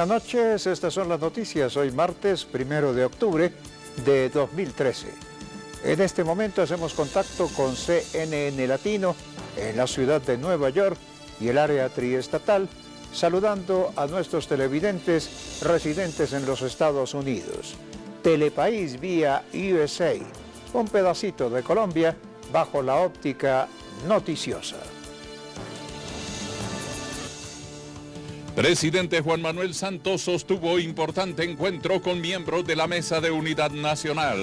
Buenas noches, estas son las noticias. Hoy martes 1 de octubre de 2013. En este momento hacemos contacto con CNN Latino en la ciudad de Nueva York y el área triestatal, saludando a nuestros televidentes residentes en los Estados Unidos. Telepaís vía USA, un pedacito de Colombia bajo la óptica noticiosa. Presidente Juan Manuel Santos sostuvo importante encuentro con miembros de la Mesa de Unidad Nacional.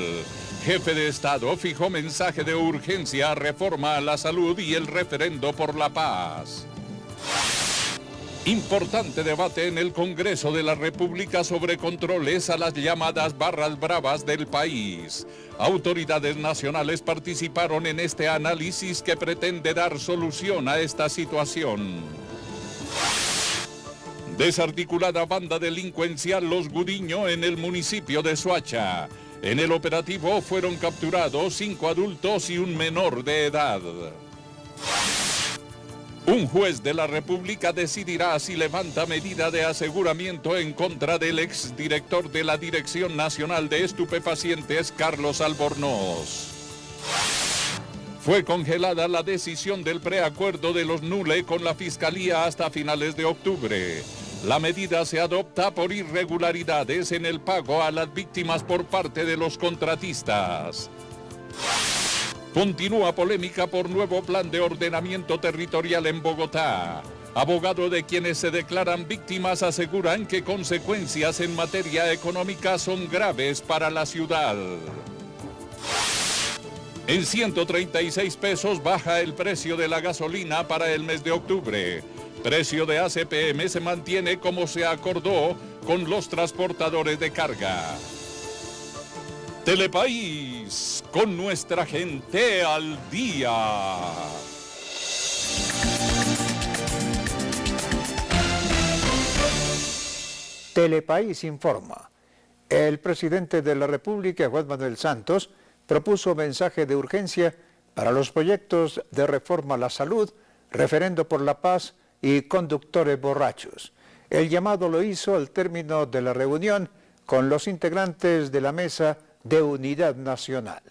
Jefe de Estado fijó mensaje de urgencia, reforma a la salud y el referendo por la paz. Importante debate en el Congreso de la República sobre controles a las llamadas barras bravas del país. Autoridades nacionales participaron en este análisis que pretende dar solución a esta situación. Desarticulada banda delincuencial Los Gudiño en el municipio de Soacha. En el operativo fueron capturados 5 adultos y un menor de edad. Un juez de la República decidirá si levanta medida de aseguramiento en contra del exdirector de la Dirección Nacional de Estupefacientes, Carlos Albornoz. Fue congelada la decisión del preacuerdo de los NULE con la Fiscalía hasta finales de octubre. La medida se adopta por irregularidades en el pago a las víctimas por parte de los contratistas. Continúa polémica por nuevo plan de ordenamiento territorial en Bogotá. Abogados de quienes se declaran víctimas aseguran que consecuencias en materia económica son graves para la ciudad. En 136 pesos baja el precio de la gasolina para el mes de octubre. Precio de ACPM se mantiene como se acordó con los transportadores de carga. Telepaís, con nuestra gente al día. Telepaís informa. El presidente de la República, Juan Manuel Santos, propuso mensaje de urgencia para los proyectos de reforma a la salud, referendo por la paz y conductores borrachos. El llamado lo hizo al término de la reunión con los integrantes de la Mesa de Unidad Nacional.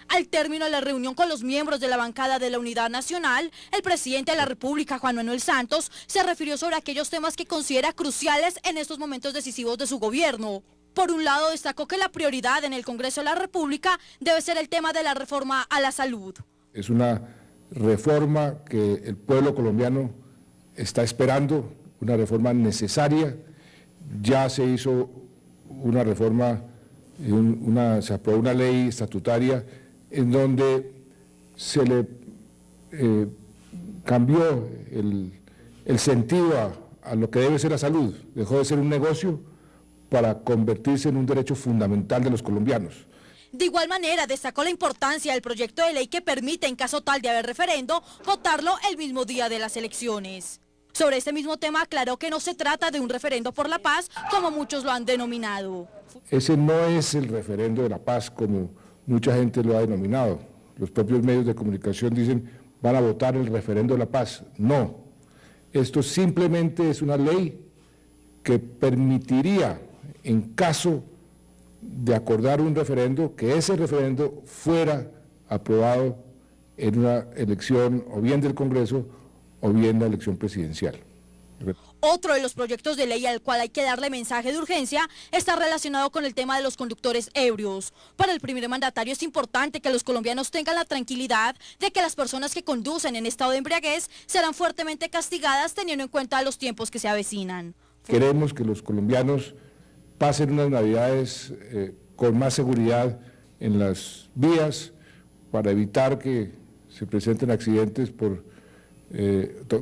Al término de la reunión con los miembros de la bancada de la Unidad Nacional, el presidente de la República, Juan Manuel Santos, se refirió sobre aquellos temas que considera cruciales en estos momentos decisivos de su gobierno. Por un lado, destacó que la prioridad en el Congreso de la República debe ser el tema de la reforma a la salud. Es una reforma que el pueblo colombiano está esperando, una reforma necesaria. Ya se hizo una reforma, se aprobó una ley estatutaria en donde se le cambió el sentido a lo que debe ser la salud. Dejó de ser un negocio para convertirse en un derecho fundamental de los colombianos. De igual manera, destacó la importancia del proyecto de ley que permite, en caso tal de haber referendo, votarlo el mismo día de las elecciones. Sobre este mismo tema aclaró que no se trata de un referendo por la paz, como muchos lo han denominado. Ese no es el referendo de la paz, como mucha gente lo ha denominado. Los propios medios de comunicación dicen, van a votar el referendo de la paz. No, esto simplemente es una ley que permitiría, en caso de acordar un referendo, que ese referendo fuera aprobado en una elección o bien del Congreso o bien la elección presidencial. Otro de los proyectos de ley al cual hay que darle mensaje de urgencia está relacionado con el tema de los conductores ebrios. Para el primer mandatario es importante que los colombianos tengan la tranquilidad de que las personas que conducen en estado de embriaguez serán fuertemente castigadas teniendo en cuenta los tiempos que se avecinan. Queremos que los colombianos pasen unas navidades con más seguridad en las vías para evitar que se presenten accidentes por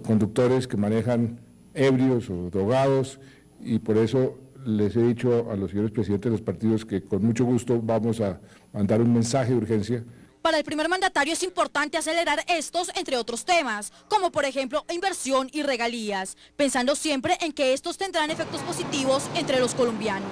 conductores que manejan ebrios o drogados, y por eso les he dicho a los señores presidentes de los partidos que con mucho gusto vamos a mandar un mensaje de urgencia. Para el primer mandatario es importante acelerar estos, entre otros temas, como por ejemplo inversión y regalías, pensando siempre en que estos tendrán efectos positivos entre los colombianos.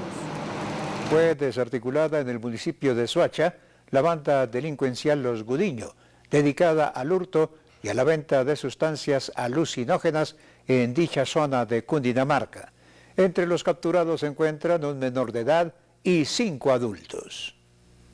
Fue desarticulada en el municipio de Soacha la banda delincuencial Los Gudiño, dedicada al hurto y a la venta de sustancias alucinógenas en dicha zona de Cundinamarca. Entre los capturados se encuentran un menor de edad y 5 adultos.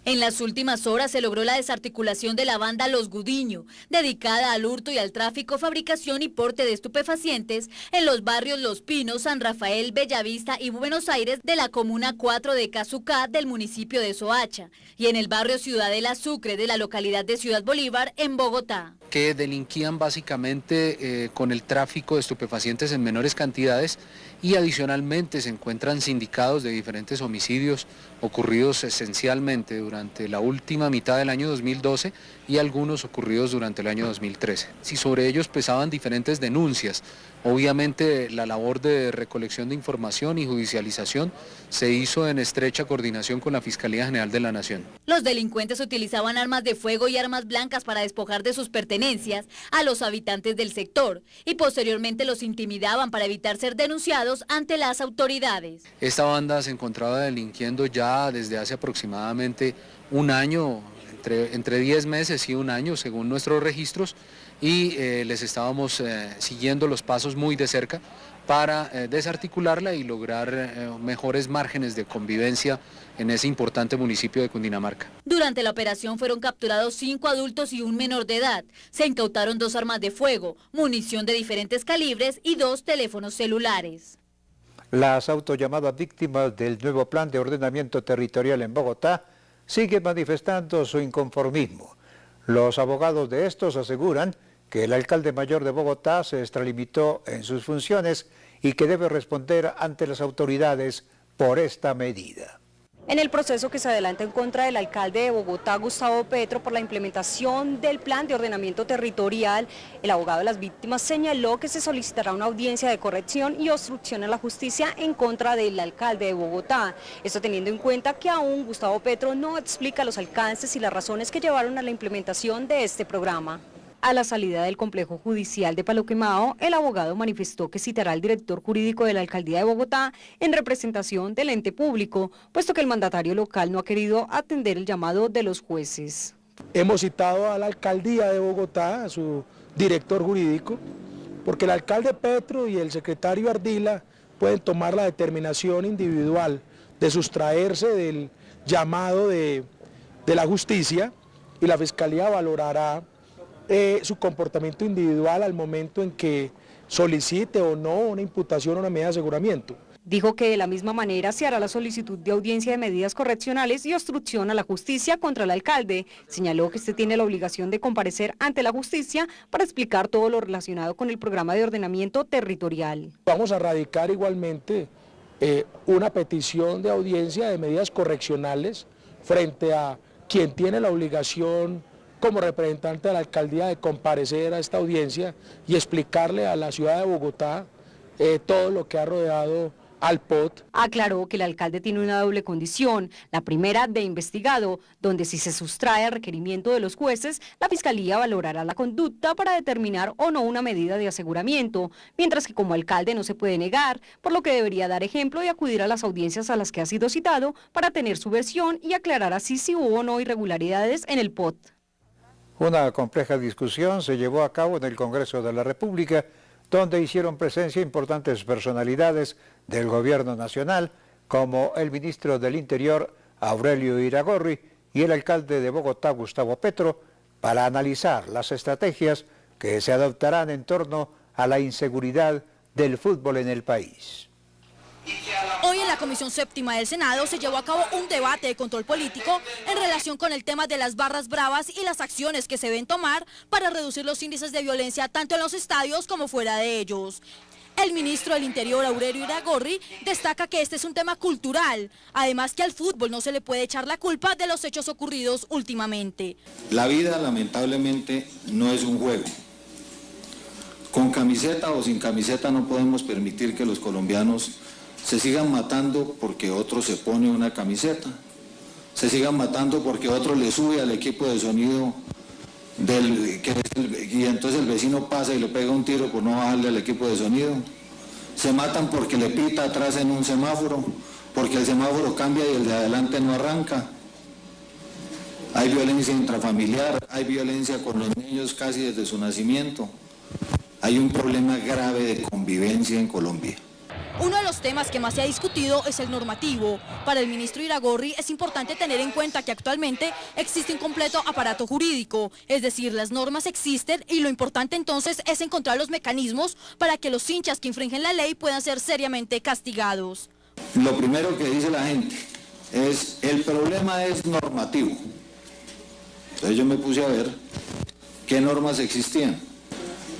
En las últimas horas se logró la desarticulación de la banda Los Gudiño, dedicada al hurto y al tráfico, fabricación y porte de estupefacientes en los barrios Los Pinos, San Rafael, Bellavista y Buenos Aires de la Comuna 4 de Casucá del municipio de Soacha y en el barrio Ciudadela Sucre de la localidad de Ciudad Bolívar en Bogotá. Que delinquían básicamente con el tráfico de estupefacientes en menores cantidades y adicionalmente se encuentran sindicados de diferentes homicidios ocurridos esencialmente durante la última mitad del año 2012 y algunos ocurridos durante el año 2013. Si sobre ellos pesaban diferentes denuncias, obviamente la labor de recolección de información y judicialización se hizo en estrecha coordinación con la Fiscalía General de la Nación. Los delincuentes utilizaban armas de fuego y armas blancas para despojar de sus pertenencias a los habitantes del sector y posteriormente los intimidaban para evitar ser denunciados ante las autoridades. Esta banda se encontraba delinquiendo ya desde hace aproximadamente un año, entre 10 meses y un año según nuestros registros, y les estábamos siguiendo los pasos muy de cerca para desarticularla y lograr mejores márgenes de convivencia en ese importante municipio de Cundinamarca. Durante la operación fueron capturados 5 adultos y un menor de edad. Se incautaron 2 armas de fuego, munición de diferentes calibres y 2 teléfonos celulares. Las autollamadas víctimas del nuevo plan de ordenamiento territorial en Bogotá siguen manifestando su inconformismo. Los abogados de estos aseguran que el alcalde mayor de Bogotá se extralimitó en sus funciones y que debe responder ante las autoridades por esta medida. En el proceso que se adelanta en contra del alcalde de Bogotá, Gustavo Petro, por la implementación del plan de ordenamiento territorial, el abogado de las víctimas señaló que se solicitará una audiencia de corrección y obstrucción a la justicia en contra del alcalde de Bogotá. Esto teniendo en cuenta que aún Gustavo Petro no explica los alcances y las razones que llevaron a la implementación de este programa. A la salida del complejo judicial de Palo Quemado, el abogado manifestó que citará al director jurídico de la alcaldía de Bogotá en representación del ente público, puesto que el mandatario local no ha querido atender el llamado de los jueces. Hemos citado a la alcaldía de Bogotá, a su director jurídico, porque el alcalde Petro y el secretario Ardila pueden tomar la determinación individual de sustraerse del llamado de la justicia y la fiscalía valorará su comportamiento individual al momento en que solicite o no una imputación o una medida de aseguramiento. Dijo que de la misma manera se hará la solicitud de audiencia de medidas correccionales y obstrucción a la justicia contra el alcalde. Señaló que este tiene la obligación de comparecer ante la justicia para explicar todo lo relacionado con el programa de ordenamiento territorial. Vamos a radicar igualmente una petición de audiencia de medidas correccionales frente a quien tiene la obligación como representante de la alcaldía de comparecer a esta audiencia y explicarle a la ciudad de Bogotá todo lo que ha rodeado al POT. Aclaró que el alcalde tiene una doble condición, la primera de investigado, donde si se sustrae al requerimiento de los jueces, la fiscalía valorará la conducta para determinar o no una medida de aseguramiento, mientras que como alcalde no se puede negar, por lo que debería dar ejemplo y acudir a las audiencias a las que ha sido citado para tener su versión y aclarar así si hubo o no irregularidades en el POT. Una compleja discusión se llevó a cabo en el Congreso de la República, donde hicieron presencia importantes personalidades del gobierno nacional, como el ministro del Interior, Aurelio Iragorri, y el alcalde de Bogotá, Gustavo Petro, para analizar las estrategias que se adoptarán en torno a la inseguridad del fútbol en el país. Hoy en la Comisión Séptima del Senado se llevó a cabo un debate de control político en relación con el tema de las barras bravas y las acciones que se deben tomar para reducir los índices de violencia tanto en los estadios como fuera de ellos. El ministro del Interior, Aurelio Iragorri, destaca que este es un tema cultural, además que al fútbol no se le puede echar la culpa de los hechos ocurridos últimamente. La vida lamentablemente no es un juego. Con camiseta o sin camiseta no podemos permitir que los colombianos se sigan matando porque otro se pone una camiseta, se sigan matando porque otro le sube al equipo de sonido y entonces el vecino pasa y le pega un tiro por no bajarle al equipo de sonido, se matan porque le pita atrás en un semáforo, porque el semáforo cambia y el de adelante no arranca. Hay violencia intrafamiliar, hay violencia con los niños casi desde su nacimiento. Hay un problema grave de convivencia en Colombia. Uno de los temas que más se ha discutido es el normativo. Para el ministro Iragorri es importante tener en cuenta que actualmente existe un completo aparato jurídico, es decir, las normas existen y lo importante entonces es encontrar los mecanismos para que los hinchas que infringen la ley puedan ser seriamente castigados. Lo primero que dice la gente es, el problema es normativo. Entonces yo me puse a ver qué normas existían.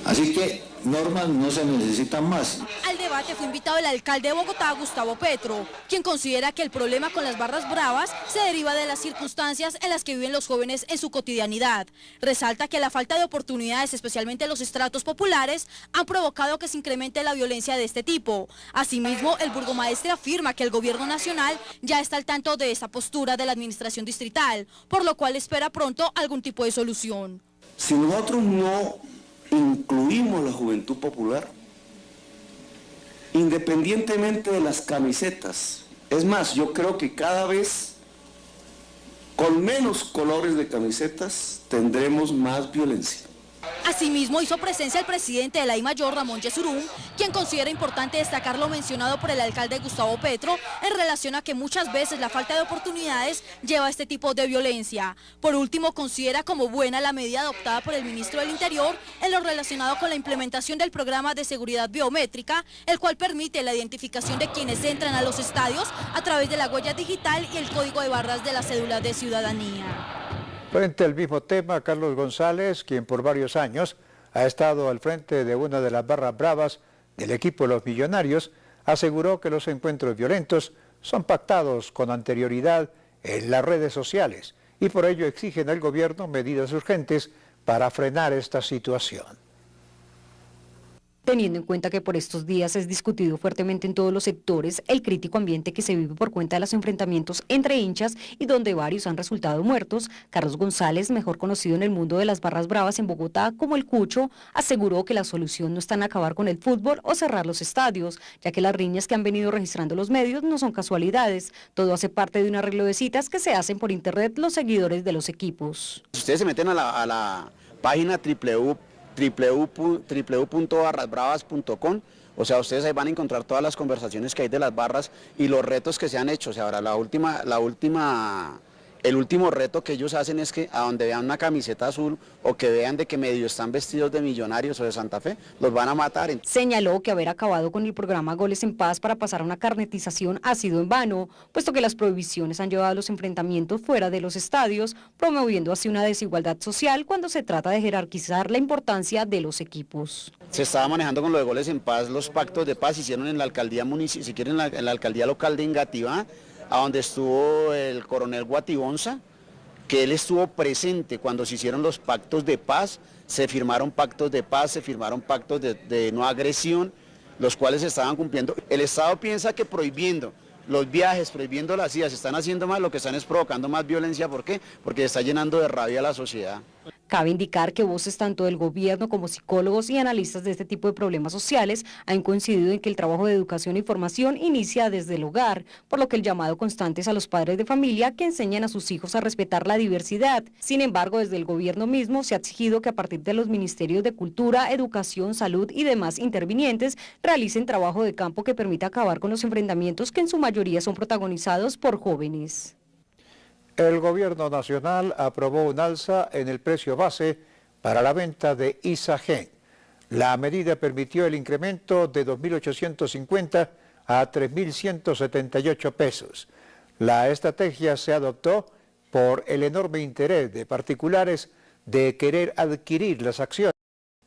Así que normas no se necesitan más. Al debate fue invitado el alcalde de Bogotá, Gustavo Petro, quien considera que el problema con las barras bravas se deriva de las circunstancias en las que viven los jóvenes en su cotidianidad. Resalta que la falta de oportunidades, especialmente en los estratos populares, han provocado que se incremente la violencia de este tipo. Asimismo, el burgomaestre afirma que el gobierno nacional ya está al tanto de esta postura de la administración distrital, por lo cual espera pronto algún tipo de solución. Si nosotros no incluimos la juventud popular, independientemente de las camisetas, es más, yo creo que cada vez con menos colores de camisetas tendremos más violencia. Asimismo, hizo presencia el presidente de la I-Mayor, Ramón Yesurum, quien considera importante destacar lo mencionado por el alcalde Gustavo Petro en relación a que muchas veces la falta de oportunidades lleva a este tipo de violencia. Por último, considera como buena la medida adoptada por el ministro del Interior en lo relacionado con la implementación del programa de seguridad biométrica, el cual permite la identificación de quienes entran a los estadios a través de la huella digital y el código de barras de la cédula de ciudadanía. Frente al mismo tema, Carlos González, quien por varios años ha estado al frente de una de las barras bravas del equipo de los Millonarios, aseguró que los encuentros violentos son pactados con anterioridad en las redes sociales y por ello exigen al gobierno medidas urgentes para frenar esta situación. Teniendo en cuenta que por estos días es discutido fuertemente en todos los sectores el crítico ambiente que se vive por cuenta de los enfrentamientos entre hinchas y donde varios han resultado muertos, Carlos González, mejor conocido en el mundo de las barras bravas en Bogotá como el Cucho, aseguró que la solución no está en acabar con el fútbol o cerrar los estadios, ya que las riñas que han venido registrando los medios no son casualidades, todo hace parte de un arreglo de citas que se hacen por internet los seguidores de los equipos. Si ustedes se meten a la página www.barrasbravas.com, o sea, ustedes ahí van a encontrar todas las conversaciones que hay de las barras y los retos que se han hecho. O sea, ahora el último reto que ellos hacen es que a donde vean una camiseta azul o que vean de que medio están vestidos de Millonarios o de Santa Fe, los van a matar. Señaló que haber acabado con el programa Goles en Paz para pasar a una carnetización ha sido en vano, puesto que las prohibiciones han llevado a los enfrentamientos fuera de los estadios, promoviendo así una desigualdad social cuando se trata de jerarquizar la importancia de los equipos. Se estaba manejando con lo de Goles en Paz, los pactos de paz hicieron en la alcaldía municipal, si quieren en la alcaldía local de Engativá, a donde estuvo el coronel Guatibonza, que él estuvo presente cuando se hicieron los pactos de paz, se firmaron pactos de paz, se firmaron pactos de no agresión, los cuales se estaban cumpliendo. El Estado piensa que prohibiendo los viajes, prohibiendo las idas, se están haciendo más, lo que están es provocando más violencia. ¿Por qué? Porque está llenando de rabia a la sociedad. Cabe indicar que voces tanto del gobierno como psicólogos y analistas de este tipo de problemas sociales han coincidido en que el trabajo de educación y formación inicia desde el hogar, por lo que el llamado constante es a los padres de familia que enseñen a sus hijos a respetar la diversidad. Sin embargo, desde el gobierno mismo se ha exigido que a partir de los ministerios de Cultura, Educación, Salud y demás intervinientes realicen trabajo de campo que permita acabar con los enfrentamientos que en su mayoría son protagonizados por jóvenes. El gobierno nacional aprobó un alza en el precio base para la venta de Isagen. La medida permitió el incremento de 2.850 a 3.178 pesos. La estrategia se adoptó por el enorme interés de particulares de querer adquirir las acciones,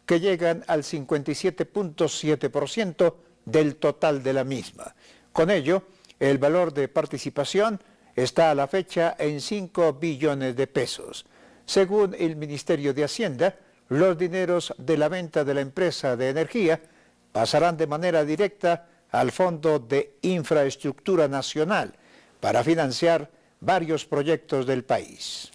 que llegan al 57.7% del total de la misma. Con ello, el valor de participación está a la fecha en 5 billones de pesos. Según el Ministerio de Hacienda, los dineros de la venta de la empresa de energía pasarán de manera directa al Fondo de Infraestructura Nacional para financiar varios proyectos del país.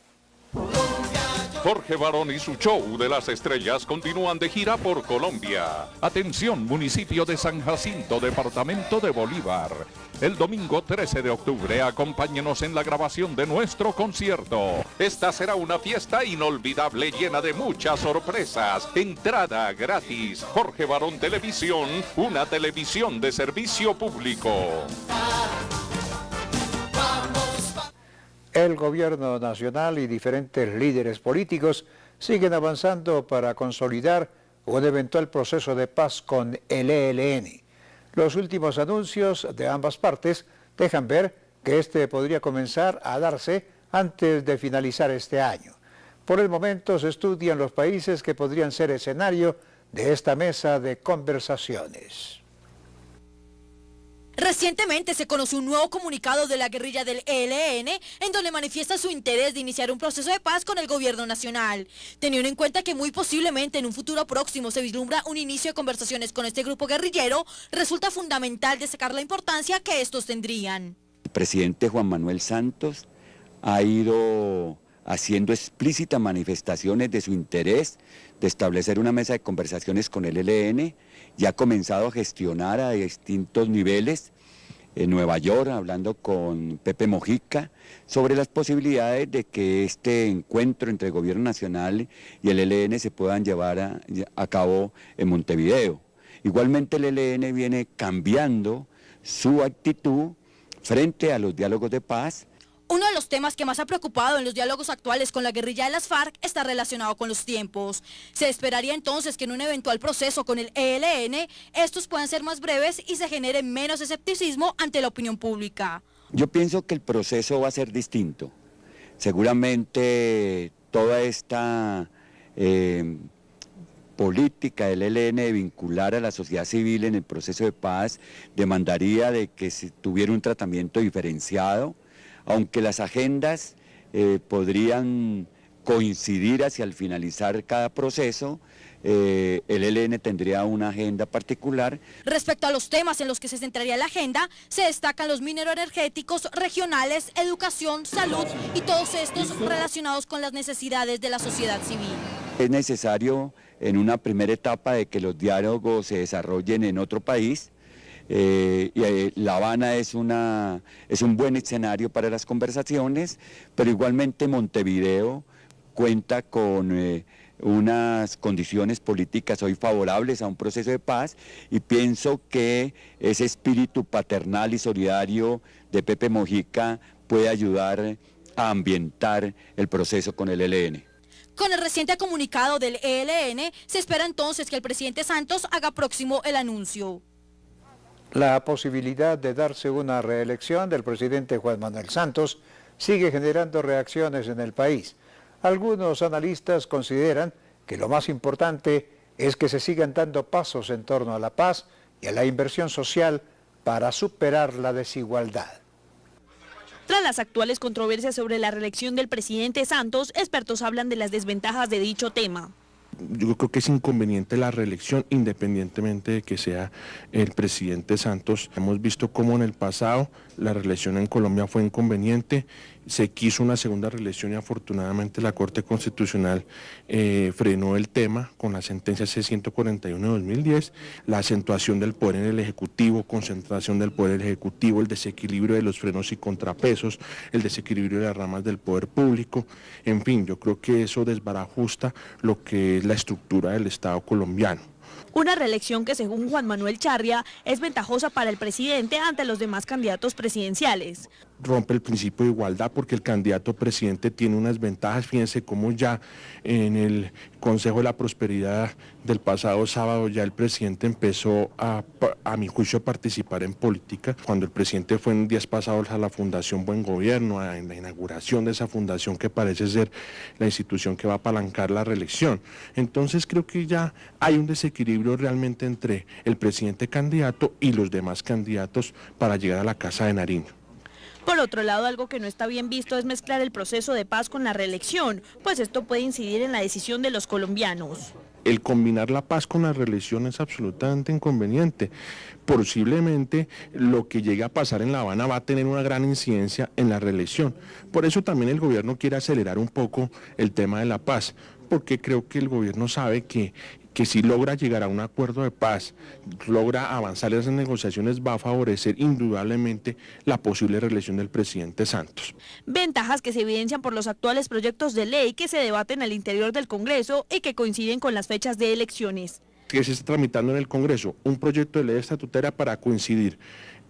Colombia, Jorge Barón y su show de las estrellas continúan de gira por Colombia. Atención, municipio de San Jacinto, departamento de Bolívar. El domingo 13 de octubre, acompáñenos en la grabación de nuestro concierto. Esta será una fiesta inolvidable llena de muchas sorpresas. Entrada gratis. Jorge Barón Televisión, una televisión de servicio público. El gobierno nacional y diferentes líderes políticos siguen avanzando para consolidar un eventual proceso de paz con el ELN. Los últimos anuncios de ambas partes dejan ver que este podría comenzar a darse antes de finalizar este año. Por el momento se estudian los países que podrían ser escenario de esta mesa de conversaciones. Recientemente se conoció un nuevo comunicado de la guerrilla del ELN en donde manifiesta su interés de iniciar un proceso de paz con el gobierno nacional, teniendo en cuenta que muy posiblemente en un futuro próximo se vislumbra un inicio de conversaciones con este grupo guerrillero. Resulta fundamental destacar la importancia que estos tendrían. El presidente Juan Manuel Santos ha ido haciendo explícitas manifestaciones de su interés de establecer una mesa de conversaciones con el ELN y ha comenzado a gestionar a distintos niveles en Nueva York, hablando con Pepe Mojica, sobre las posibilidades de que este encuentro entre el gobierno nacional y el ELN se puedan llevar a cabo en Montevideo. Igualmente el ELN viene cambiando su actitud frente a los diálogos de paz. Uno de los temas que más ha preocupado en los diálogos actuales con la guerrilla de las FARC está relacionado con los tiempos. Se esperaría entonces que en un eventual proceso con el ELN, estos puedan ser más breves y se genere menos escepticismo ante la opinión pública. Yo pienso que el proceso va a ser distinto. Seguramente toda esta política del ELN de vincular a la sociedad civil en el proceso de paz demandaría de que se tuviera un tratamiento diferenciado, aunque las agendas podrían coincidir hacia el finalizar cada proceso, el ELN tendría una agenda particular. Respecto a los temas en los que se centraría la agenda, se destacan los mineroenergéticos regionales, educación, salud y todos estos relacionados con las necesidades de la sociedad civil. Es necesario en una primera etapa de que los diálogos se desarrollen en otro país. La Habana es un buen escenario para las conversaciones, pero igualmente Montevideo cuenta con unas condiciones políticas hoy favorables a un proceso de paz y pienso que ese espíritu paternal y solidario de Pepe Mojica puede ayudar a ambientar el proceso con el ELN. Con el reciente comunicado del ELN, se espera entonces que el presidente Santos haga próximo el anuncio. La posibilidad de darse una reelección del presidente Juan Manuel Santos sigue generando reacciones en el país. Algunos analistas consideran que lo más importante es que se sigan dando pasos en torno a la paz y a la inversión social para superar la desigualdad. Tras las actuales controversias sobre la reelección del presidente Santos, expertos hablan de las desventajas de dicho tema. Yo creo que es inconveniente la reelección independientemente de que sea el presidente Santos. Hemos visto cómo en el pasado la reelección en Colombia fue inconveniente, se quiso una segunda reelección y afortunadamente la Corte Constitucional frenó el tema con la sentencia C-141 de 2010, la acentuación del poder en el Ejecutivo, concentración del poder Ejecutivo, el desequilibrio de los frenos y contrapesos, el desequilibrio de las ramas del poder público, en fin, yo creo que eso desbarajusta lo que es la estructura del Estado colombiano. Una reelección que según Juan Manuel Charria es ventajosa para el presidente ante los demás candidatos presidenciales. Rompe el principio de igualdad porque el candidato presidente tiene unas ventajas. Fíjense cómo ya en el Consejo de la Prosperidad del pasado sábado ya el presidente empezó a mi juicio, a participar en política. Cuando el presidente fue en días pasados a la Fundación Buen Gobierno, en la inauguración de esa fundación que parece ser la institución que va a apalancar la reelección. Entonces creo que ya hay un desequilibrio realmente entre el presidente candidato y los demás candidatos para llegar a la Casa de Nariño. Por otro lado, algo que no está bien visto es mezclar el proceso de paz con la reelección, pues esto puede incidir en la decisión de los colombianos. El combinar la paz con la reelección es absolutamente inconveniente. Posiblemente lo que llegue a pasar en La Habana va a tener una gran incidencia en la reelección. Por eso también el gobierno quiere acelerar un poco el tema de la paz, porque creo que el gobierno sabe que si logra llegar a un acuerdo de paz, logra avanzar en esas negociaciones, va a favorecer indudablemente la posible reelección del presidente Santos. Ventajas que se evidencian por los actuales proyectos de ley que se debaten al interior del Congreso y que coinciden con las fechas de elecciones. Que se está tramitando en el Congreso un proyecto de ley estatutaria para coincidir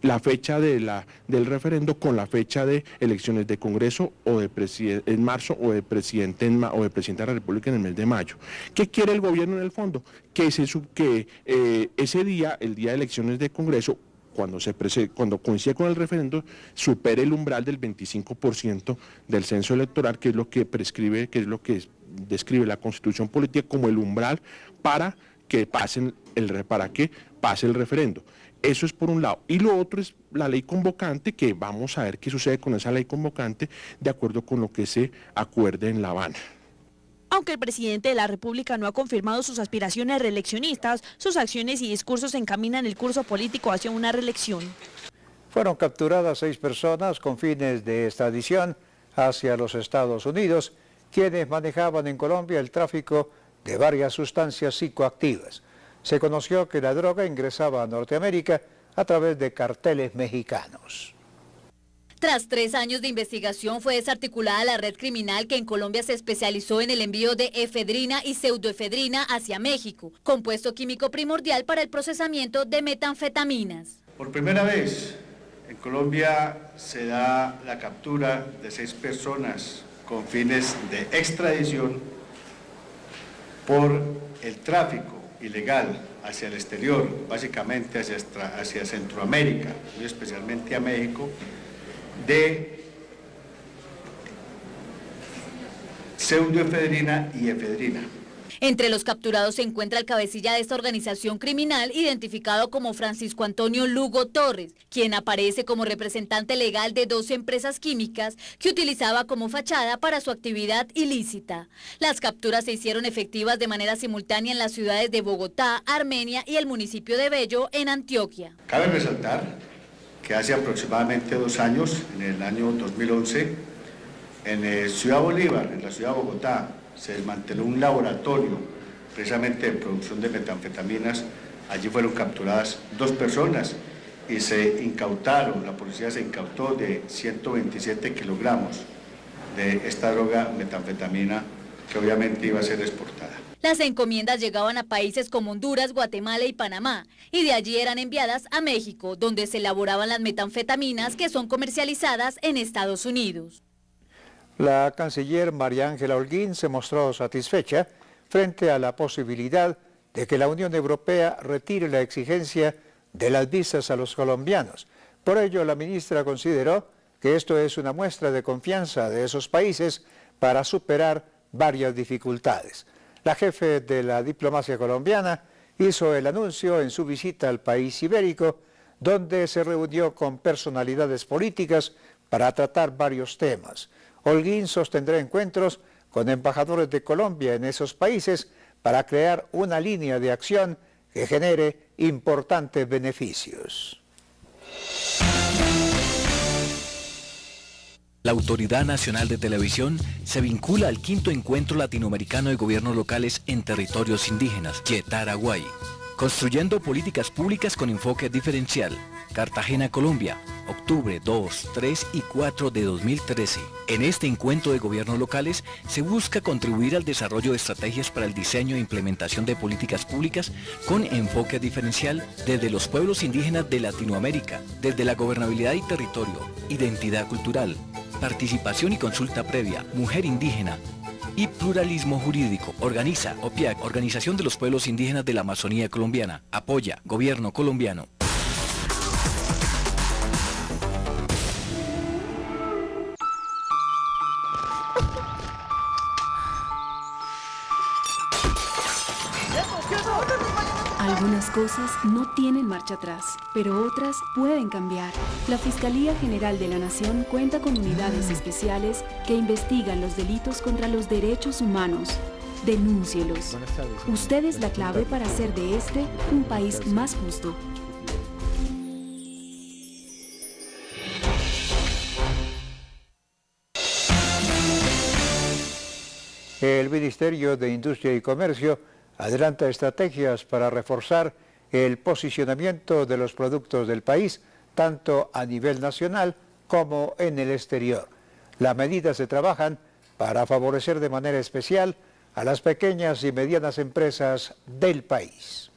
la fecha del referendo con la fecha de elecciones de Congreso o de en marzo o de presidente de la República en el mes de mayo. ¿Qué quiere el gobierno en el fondo? Que ese día, el día de elecciones de Congreso, cuando coincide con el referendo, supere el umbral del 25% del censo electoral, que es lo que prescribe, que es lo que describe la Constitución Política como el umbral para que pase el referendo. Eso es por un lado. Y lo otro es la ley convocante, que vamos a ver qué sucede con esa ley convocante de acuerdo con lo que se acuerde en La Habana. Aunque el presidente de la República no ha confirmado sus aspiraciones reeleccionistas, sus acciones y discursos encaminan el curso político hacia una reelección. Fueron capturadas 6 personas con fines de extradición hacia los Estados Unidos, quienes manejaban en Colombia el tráfico de varias sustancias psicoactivas. Se conoció que la droga ingresaba a Norteamérica a través de carteles mexicanos. Tras 3 años de investigación fue desarticulada la red criminal que en Colombia se especializó en el envío de efedrina y pseudoefedrina hacia México, compuesto químico primordial para el procesamiento de metanfetaminas. Por primera vez en Colombia se da la captura de 6 personas con fines de extradición por el tráfico ilegal hacia el exterior, básicamente hacia Centroamérica, muy especialmente a México, de pseudoefedrina y efedrina. Entre los capturados se encuentra el cabecilla de esta organización criminal, identificado como Francisco Antonio Lugo Torres, quien aparece como representante legal de 2 empresas químicas que utilizaba como fachada para su actividad ilícita. Las capturas se hicieron efectivas de manera simultánea en las ciudades de Bogotá, Armenia y el municipio de Bello, en Antioquia. Cabe resaltar que hace aproximadamente 2 años, en el año 2011, en Ciudad Bolívar, en la ciudad de Bogotá, se desmanteló un laboratorio precisamente de producción de metanfetaminas. Allí fueron capturadas 2 personas y la policía se incautó de 127 kilogramos de esta droga metanfetamina que obviamente iba a ser exportada. Las encomiendas llegaban a países como Honduras, Guatemala y Panamá, y de allí eran enviadas a México, donde se elaboraban las metanfetaminas que son comercializadas en Estados Unidos. La canciller María Ángela Holguín se mostró satisfecha frente a la posibilidad de que la Unión Europea retire la exigencia de las visas a los colombianos. Por ello, la ministra consideró que esto es una muestra de confianza de esos países para superar varias dificultades. La jefe de la diplomacia colombiana hizo el anuncio en su visita al país ibérico, donde se reunió con personalidades políticas para tratar varios temas. Holguín sostendrá encuentros con embajadores de Colombia en esos países para crear una línea de acción que genere importantes beneficios. La Autoridad Nacional de Televisión se vincula al 5º Encuentro Latinoamericano de Gobiernos Locales en Territorios Indígenas, Yetaraguay. Construyendo políticas públicas con enfoque diferencial. Cartagena, Colombia, octubre 2, 3 y 4 de 2013. En este encuentro de gobiernos locales se busca contribuir al desarrollo de estrategias para el diseño e implementación de políticas públicas con enfoque diferencial desde los pueblos indígenas de Latinoamérica, desde la gobernabilidad y territorio, identidad cultural, participación y consulta previa, mujer indígena y pluralismo jurídico. Organiza OPIAC, Organización de los Pueblos Indígenas de la Amazonía Colombiana. Apoya Gobierno colombiano. Algunas cosas no tienen marcha atrás, pero otras pueden cambiar. La Fiscalía General de la Nación cuenta con unidades especiales que investigan los delitos contra los derechos humanos. denúncielos. Usted es la clave para hacer de este un país más justo. El Ministerio de Industria y Comercio adelanta estrategias para reforzar el posicionamiento de los productos del país, tanto a nivel nacional como en el exterior. Las medidas se trabajan para favorecer de manera especial a las pequeñas y medianas empresas del país.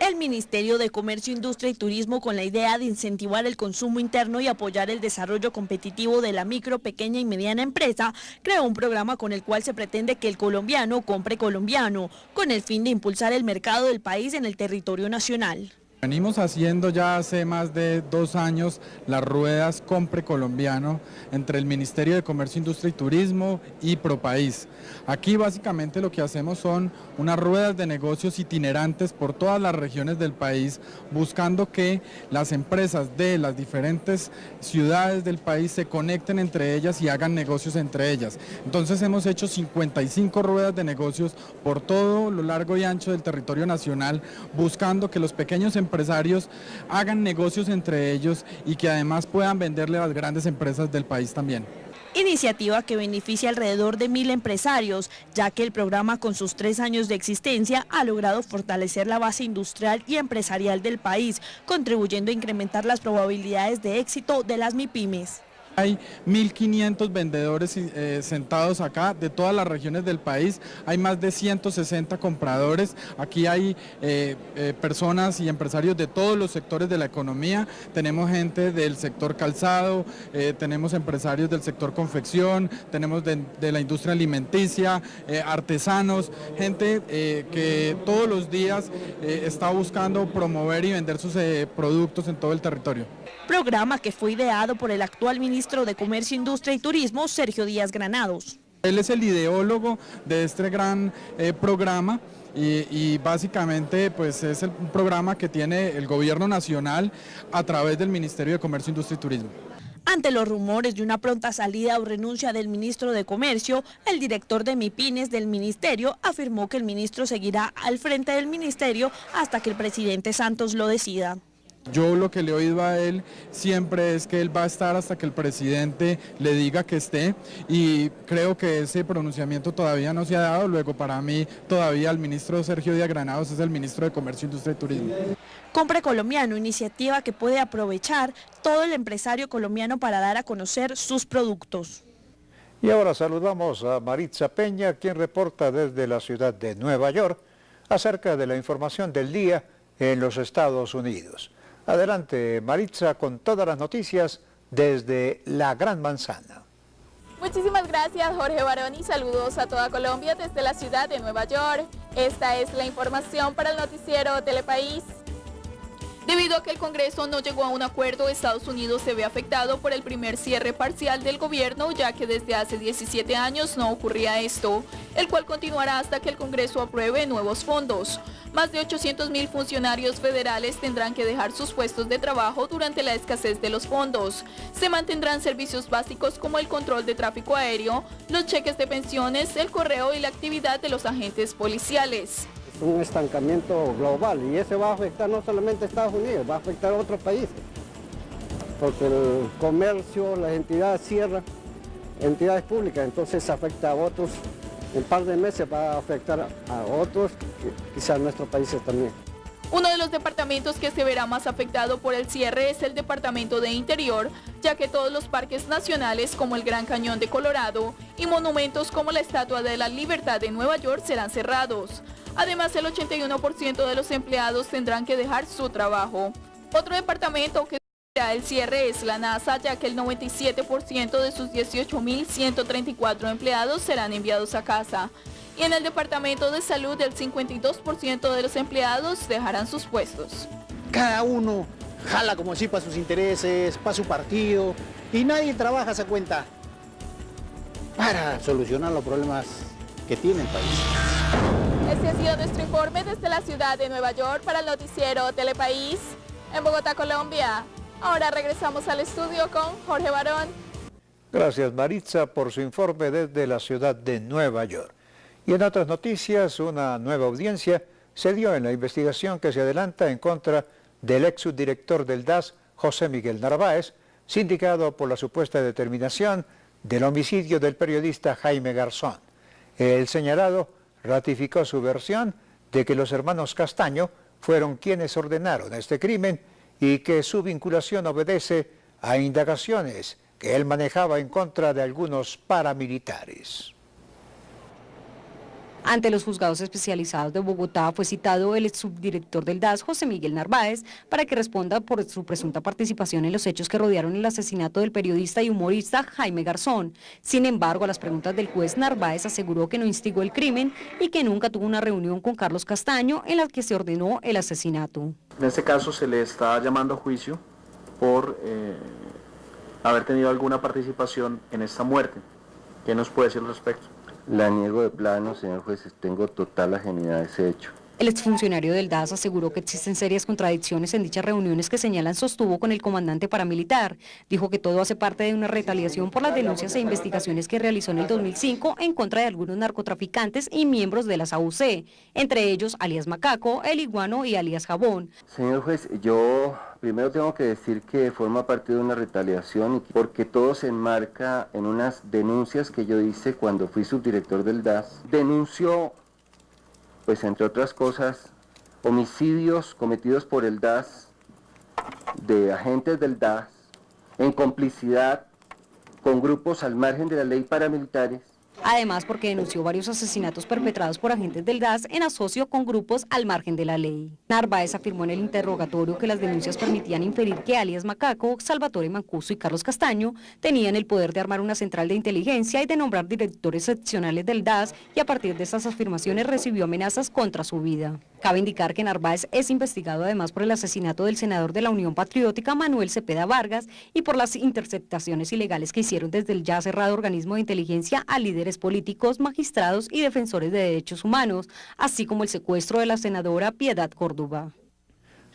El Ministerio de Comercio, Industria y Turismo, con la idea de incentivar el consumo interno y apoyar el desarrollo competitivo de la micro, pequeña y mediana empresa, creó un programa con el cual se pretende que el colombiano compre colombiano, con el fin de impulsar el mercado del país en el territorio nacional. Venimos haciendo ya hace más de 2 años las ruedas Compre Colombiano entre el Ministerio de Comercio, Industria y Turismo y Propaís. Aquí básicamente lo que hacemos son unas ruedas de negocios itinerantes por todas las regiones del país, buscando que las empresas de las diferentes ciudades del país se conecten entre ellas y hagan negocios entre ellas. Entonces hemos hecho 55 ruedas de negocios por todo lo largo y ancho del territorio nacional, buscando que los pequeños empresarios hagan negocios entre ellos y que además puedan venderle a las grandes empresas del país también. Iniciativa que beneficia alrededor de 1000 empresarios, ya que el programa con sus 3 años de existencia ha logrado fortalecer la base industrial y empresarial del país, contribuyendo a incrementar las probabilidades de éxito de las MIPYMES. Hay 1.500 vendedores sentados acá de todas las regiones del país, hay más de 160 compradores, aquí hay personas y empresarios de todos los sectores de la economía, tenemos gente del sector calzado, tenemos empresarios del sector confección, tenemos de la industria alimenticia, artesanos, gente que todos los días está buscando promover y vender sus productos en todo el territorio. Programa que fue ideado por el actual ministro de Comercio, Industria y Turismo, Sergio Díaz Granados. Él es el ideólogo de este gran programa y básicamente pues es el programa que tiene el gobierno nacional a través del Ministerio de Comercio, Industria y Turismo. Ante los rumores de una pronta salida o renuncia del ministro de Comercio, el director de MIPYMES del ministerio afirmó que el ministro seguirá al frente del ministerio hasta que el presidente Santos lo decida. Yo lo que le he oído a él siempre es que él va a estar hasta que el presidente le diga que esté y creo que ese pronunciamiento todavía no se ha dado. Luego para mí todavía el ministro Sergio Díaz Granados es el ministro de Comercio, Industria y Turismo. Compre Colombiano, iniciativa que puede aprovechar todo el empresario colombiano para dar a conocer sus productos. Y ahora saludamos a Maritza Peña, quien reporta desde la ciudad de Nueva York acerca de la información del día en los Estados Unidos. Adelante, Maritza, con todas las noticias desde la Gran Manzana. Muchísimas gracias, Jorge Barón, y saludos a toda Colombia desde la ciudad de Nueva York. Esta es la información para el noticiero Telepaís. Debido a que el Congreso no llegó a un acuerdo, Estados Unidos se ve afectado por el primer cierre parcial del gobierno, ya que desde hace 17 años no ocurría esto, el cual continuará hasta que el Congreso apruebe nuevos fondos. Más de 800.000 funcionarios federales tendrán que dejar sus puestos de trabajo durante la escasez de los fondos. Se mantendrán servicios básicos como el control de tráfico aéreo, los cheques de pensiones, el correo y la actividad de los agentes policiales. Un estancamiento global y ese va a afectar no solamente a Estados Unidos, va a afectar a otros países, porque el comercio, las entidades cierran, entidades públicas, entonces afecta a otros, en un par de meses va a afectar a otros, quizás a nuestros países también. Uno de los departamentos que se verá más afectado por el cierre es el Departamento de Interior, ya que todos los parques nacionales como el Gran Cañón de Colorado y monumentos como la Estatua de la Libertad de Nueva York serán cerrados. Además, el 81% de los empleados tendrán que dejar su trabajo. Otro departamento que sufrirá el cierre es la NASA, ya que el 97% de sus 18.134 empleados serán enviados a casa. Y en el Departamento de Salud, el 52% de los empleados dejarán sus puestos. Cada uno jala como así para sus intereses, para su partido, y nadie trabaja a esa cuenta para solucionar los problemas que tiene el país. Este ha sido nuestro informe desde la ciudad de Nueva York para el noticiero Telepaís en Bogotá, Colombia. Ahora regresamos al estudio con Jorge Barón. Gracias, Maritza, por su informe desde la ciudad de Nueva York. Y en otras noticias, una nueva audiencia se dio en la investigación que se adelanta en contra del ex subdirector del DAS, José Miguel Narváez, sindicado por la supuesta determinación del homicidio del periodista Jaime Garzón. El señalado ratificó su versión de que los hermanos Castaño fueron quienes ordenaron este crimen y que su vinculación obedece a indagaciones que él manejaba en contra de algunos paramilitares. Ante los juzgados especializados de Bogotá fue citado el subdirector del DAS, José Miguel Narváez, para que responda por su presunta participación en los hechos que rodearon el asesinato del periodista y humorista Jaime Garzón. Sin embargo, a las preguntas del juez, Narváez aseguró que no instigó el crimen y que nunca tuvo una reunión con Carlos Castaño en la que se ordenó el asesinato. En este caso se le está llamando a juicio por haber tenido alguna participación en esta muerte. ¿Qué nos puede decir al respecto? La niego de plano, señor juez, tengo total ajenidad de ese hecho. El exfuncionario del DAS aseguró que existen serias contradicciones en dichas reuniones que señalan sostuvo con el comandante paramilitar. Dijo que todo hace parte de una retaliación por las denuncias e investigaciones que realizó en el 2005 en contra de algunos narcotraficantes y miembros de las AUC, entre ellos alias Macaco, El Iguano y alias Jabón. Señor juez, yo primero tengo que decir que forma parte de una retaliación porque todo se enmarca en unas denuncias que yo hice cuando fui subdirector del DAS. Denunció, pues entre otras cosas, homicidios cometidos por el DAS, de agentes del DAS, en complicidad con grupos al margen de la ley paramilitares. Además, porque denunció varios asesinatos perpetrados por agentes del DAS en asocio con grupos al margen de la ley. Narváez afirmó en el interrogatorio que las denuncias permitían inferir que alias Macaco, Salvatore Mancuso y Carlos Castaño tenían el poder de armar una central de inteligencia y de nombrar directores seccionales del DAS, y a partir de esas afirmaciones recibió amenazas contra su vida. Cabe indicar que Narváez es investigado además por el asesinato del senador de la Unión Patriótica, Manuel Cepeda Vargas, y por las interceptaciones ilegales que hicieron desde el ya cerrado organismo de inteligencia a líderes políticos, magistrados y defensores de derechos humanos, así como el secuestro de la senadora Piedad Córdoba.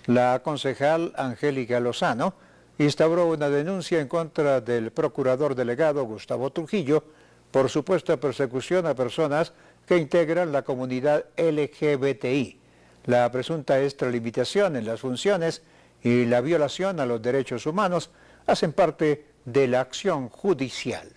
La concejal Angélica Lozano instauró una denuncia en contra del procurador delegado Gustavo Trujillo por supuesta persecución a personas que integran la comunidad LGBTI, la presunta extralimitación en las funciones y la violación a los derechos humanos hacen parte de la acción judicial.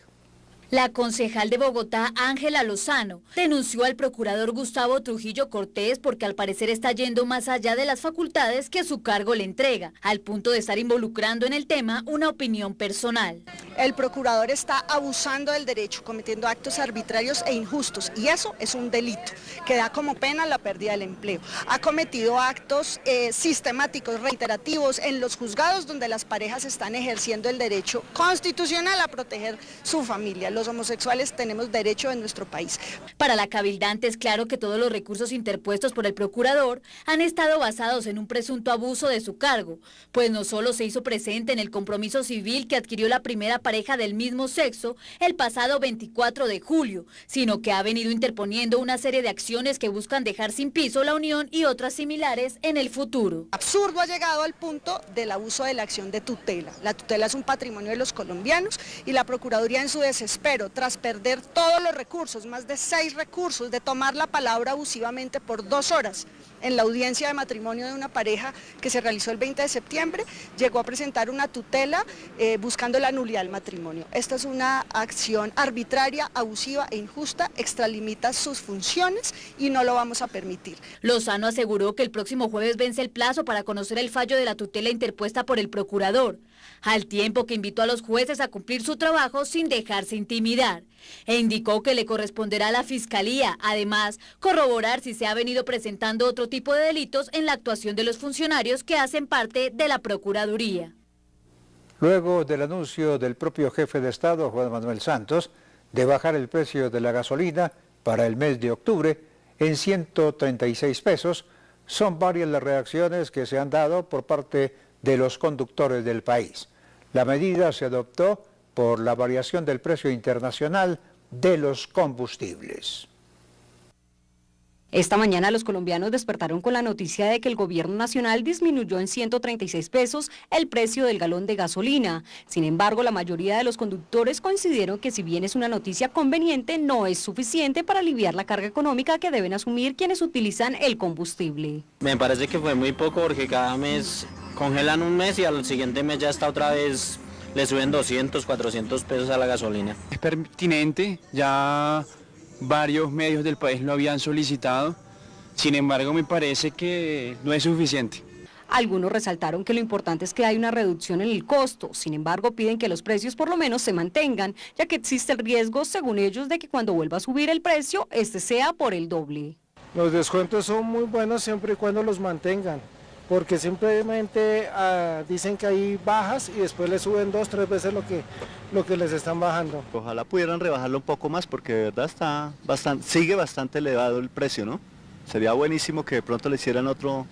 La concejal de Bogotá, Ángela Lozano, denunció al procurador Gustavo Trujillo Cortés porque al parecer está yendo más allá de las facultades que su cargo le entrega, al punto de estar involucrando en el tema una opinión personal. El procurador está abusando del derecho, cometiendo actos arbitrarios e injustos, y eso es un delito que da como pena la pérdida del empleo. Ha cometido actos sistemáticos, reiterativos en los juzgados donde las parejas están ejerciendo el derecho constitucional a proteger su familia. Los homosexuales tenemos derecho en nuestro país. Para la cabildante es claro que todos los recursos interpuestos por el procurador han estado basados en un presunto abuso de su cargo, pues no solo se hizo presente en el compromiso civil que adquirió la primera pareja del mismo sexo el pasado 24 de julio, sino que ha venido interponiendo una serie de acciones que buscan dejar sin piso la unión y otras similares en el futuro. Absurdo ha llegado al punto del abuso de la acción de tutela. La tutela es un patrimonio de los colombianos y la Procuraduría en su desespero, tras perder todos los recursos, más de 6 recursos, de tomar la palabra abusivamente por 2 horas en la audiencia de matrimonio de una pareja que se realizó el 20 de septiembre, llegó a presentar una tutela buscando la nulidad del matrimonio. Esta es una acción arbitraria, abusiva e injusta, extralimita sus funciones y no lo vamos a permitir. Lozano aseguró que el próximo jueves vence el plazo para conocer el fallo de la tutela interpuesta por el procurador, al tiempo que invitó a los jueces a cumplir su trabajo sin dejarse intimidar, e indicó que le corresponderá a la Fiscalía, además, corroborar si se ha venido presentando otro tipo de delitos en la actuación de los funcionarios que hacen parte de la Procuraduría. Luego del anuncio del propio jefe de Estado, Juan Manuel Santos, de bajar el precio de la gasolina para el mes de octubre en 136 pesos, son varias las reacciones que se han dado por parte de los conductores del país. La medida se adoptó por la variación del precio internacional de los combustibles. Esta mañana los colombianos despertaron con la noticia de que el gobierno nacional disminuyó en 136 pesos el precio del galón de gasolina. Sin embargo, la mayoría de los conductores coincidieron que si bien es una noticia conveniente, no es suficiente para aliviar la carga económica que deben asumir quienes utilizan el combustible. Me parece que fue muy poco porque cada mes congelan un mes y al siguiente mes ya está otra vez, le suben 200, 400 pesos a la gasolina. Es pertinente, ya varios medios del país lo habían solicitado, sin embargo me parece que no es suficiente. Algunos resaltaron que lo importante es que hay una reducción en el costo, sin embargo piden que los precios por lo menos se mantengan, ya que existe el riesgo, según ellos, de que cuando vuelva a subir el precio, este sea por el doble. Los descuentos son muy buenos siempre y cuando los mantengan, porque simplemente dicen que hay bajas y después le suben 2 o 3 veces lo que les están bajando. Ojalá pudieran rebajarlo un poco más porque de verdad sigue bastante elevado el precio, ¿no? Sería buenísimo que de pronto le hicieran otro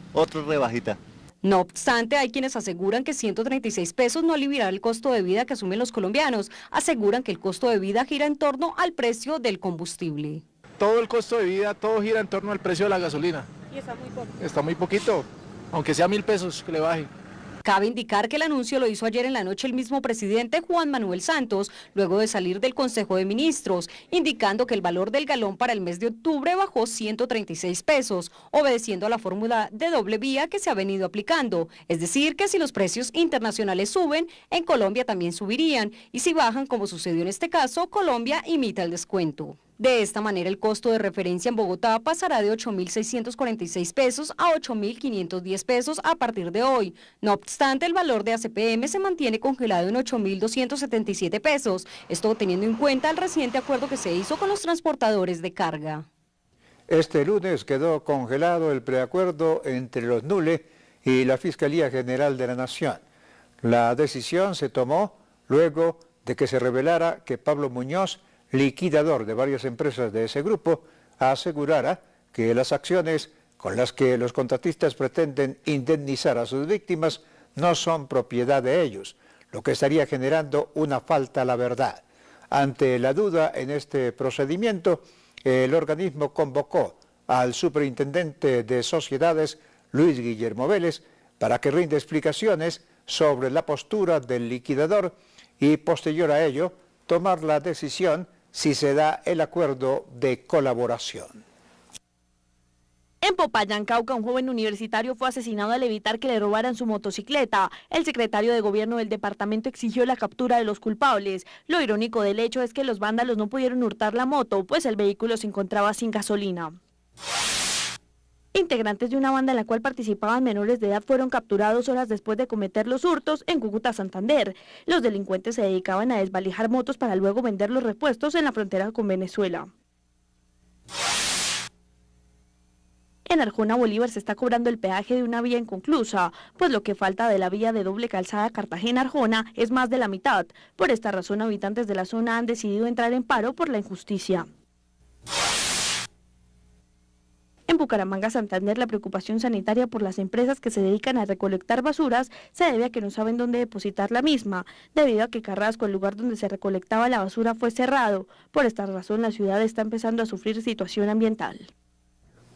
rebajita. No obstante, hay quienes aseguran que 136 pesos no aliviará el costo de vida que asumen los colombianos. Aseguran que el costo de vida gira en torno al precio del combustible. Todo el costo de vida, todo gira en torno al precio de la gasolina. ¿Y está muy poco? Está muy poquito, aunque sea 1.000 pesos que le baje. Cabe indicar que el anuncio lo hizo ayer en la noche el mismo presidente Juan Manuel Santos, luego de salir del Consejo de Ministros, indicando que el valor del galón para el mes de octubre bajó 136 pesos, obedeciendo a la fórmula de doble vía que se ha venido aplicando. Es decir, que si los precios internacionales suben, en Colombia también subirían, y si bajan, como sucedió en este caso, Colombia imita el descuento. De esta manera, el costo de referencia en Bogotá pasará de 8.646 pesos a 8.510 pesos a partir de hoy. No obstante, el valor de ACPM se mantiene congelado en 8.277 pesos, esto teniendo en cuenta el reciente acuerdo que se hizo con los transportadores de carga. Este lunes quedó congelado el preacuerdo entre los NULE y la Fiscalía General de la Nación. La decisión se tomó luego de que se revelara que Pablo Muñoz, liquidador de varias empresas de ese grupo, asegurara que las acciones con las que los contratistas pretenden indemnizar a sus víctimas no son propiedad de ellos, lo que estaría generando una falta a la verdad. Ante la duda en este procedimiento, el organismo convocó al superintendente de sociedades, Luis Guillermo Vélez, para que rinda explicaciones sobre la postura del liquidador y posterior a ello tomar la decisión si se da el acuerdo de colaboración. En Popayán, Cauca, un joven universitario fue asesinado al evitar que le robaran su motocicleta. El secretario de gobierno del departamento exigió la captura de los culpables. Lo irónico del hecho es que los vándalos no pudieron hurtar la moto, pues el vehículo se encontraba sin gasolina. Integrantes de una banda en la cual participaban menores de edad fueron capturados horas después de cometer los hurtos en Cúcuta, Santander. Los delincuentes se dedicaban a desvalijar motos para luego vender los repuestos en la frontera con Venezuela. En Arjona, Bolívar, se está cobrando el peaje de una vía inconclusa, pues lo que falta de la vía de doble calzada Cartagena-Arjona es más de la mitad. Por esta razón, habitantes de la zona han decidido entrar en paro por la injusticia. En Bucaramanga, Santander, la preocupación sanitaria por las empresas que se dedican a recolectar basuras se debe a que no saben dónde depositar la misma, debido a que Carrasco, el lugar donde se recolectaba la basura, fue cerrado. Por esta razón, la ciudad está empezando a sufrir situación ambiental.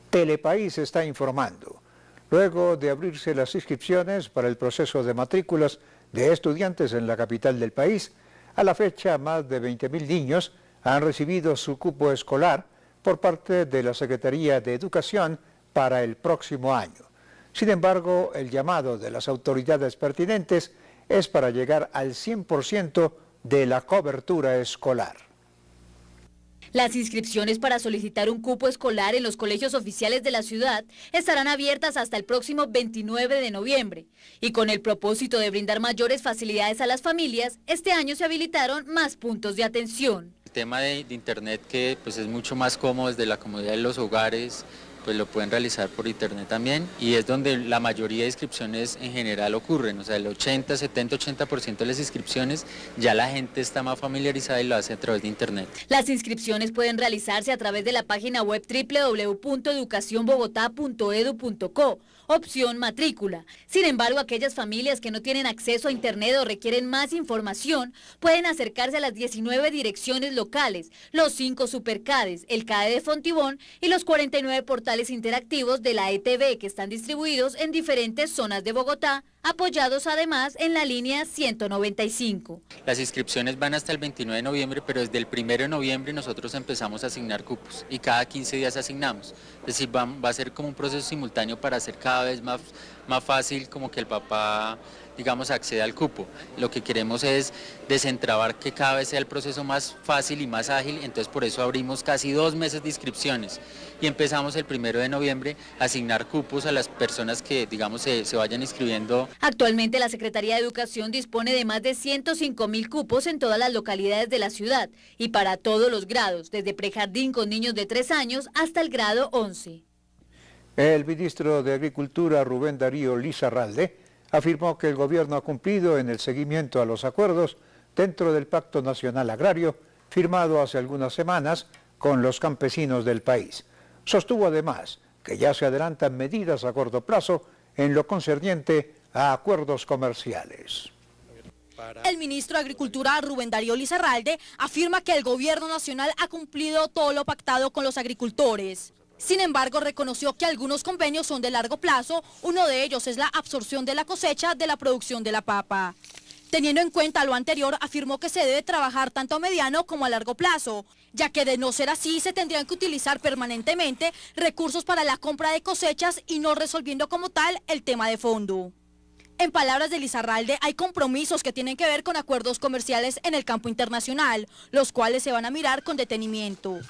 Telepaís está informando. Luego de abrirse las inscripciones para el proceso de matrículas de estudiantes en la capital del país, a la fecha más de 20.000 niños han recibido su cupo escolar por parte de la Secretaría de Educación para el próximo año. Sin embargo, el llamado de las autoridades pertinentes es para llegar al 100% de la cobertura escolar. Las inscripciones para solicitar un cupo escolar en los colegios oficiales de la ciudad estarán abiertas hasta el próximo 29 de noviembre. Y con el propósito de brindar mayores facilidades a las familias, este año se habilitaron más puntos de atención. El tema de internet, que pues es mucho más cómodo desde la comodidad de los hogares, pues lo pueden realizar por internet también, y es donde la mayoría de inscripciones en general ocurren, o sea, el 80, 70, 80% de las inscripciones ya la gente está más familiarizada y lo hace a través de internet. Las inscripciones pueden realizarse a través de la página web www.educacionbogotá.edu.co, opción matrícula. Sin embargo, aquellas familias que no tienen acceso a internet o requieren más información pueden acercarse a las 19 direcciones locales, los 5 supercades, el CADE de Fontibón y los 49 portales portales interactivos de la ETV que están distribuidos en diferentes zonas de Bogotá, apoyados además en la línea 195. Las inscripciones van hasta el 29 de noviembre, pero desde el 1 de noviembre nosotros empezamos a asignar cupos y cada 15 días asignamos. Es decir, va a ser como un proceso simultáneo para hacer cada vez más fácil como que el papá, digamos, acceda al cupo. Lo que queremos es desentrabar que cada vez sea el proceso más fácil y más ágil, entonces por eso abrimos casi 2 meses de inscripciones y empezamos el 1 de noviembre a asignar cupos a las personas que, digamos, se vayan inscribiendo. Actualmente la Secretaría de Educación dispone de más de 105.000 cupos en todas las localidades de la ciudad y para todos los grados, desde prejardín con niños de 3 años hasta el grado 11. El ministro de Agricultura, Rubén Darío Lizarralde, afirmó que el gobierno ha cumplido en el seguimiento a los acuerdos dentro del Pacto Nacional Agrario firmado hace algunas semanas con los campesinos del país. Sostuvo además que ya se adelantan medidas a corto plazo en lo concerniente a acuerdos comerciales. El ministro de Agricultura, Rubén Darío Lizarralde, afirma que el gobierno nacional ha cumplido todo lo pactado con los agricultores. Sin embargo, reconoció que algunos convenios son de largo plazo, uno de ellos es la absorción de la cosecha de la producción de la papa. Teniendo en cuenta lo anterior, afirmó que se debe trabajar tanto a mediano como a largo plazo, ya que de no ser así se tendrían que utilizar permanentemente recursos para la compra de cosechas y no resolviendo como tal el tema de fondo. En palabras de Lizarralde, hay compromisos que tienen que ver con acuerdos comerciales en el campo internacional, los cuales se van a mirar con detenimiento,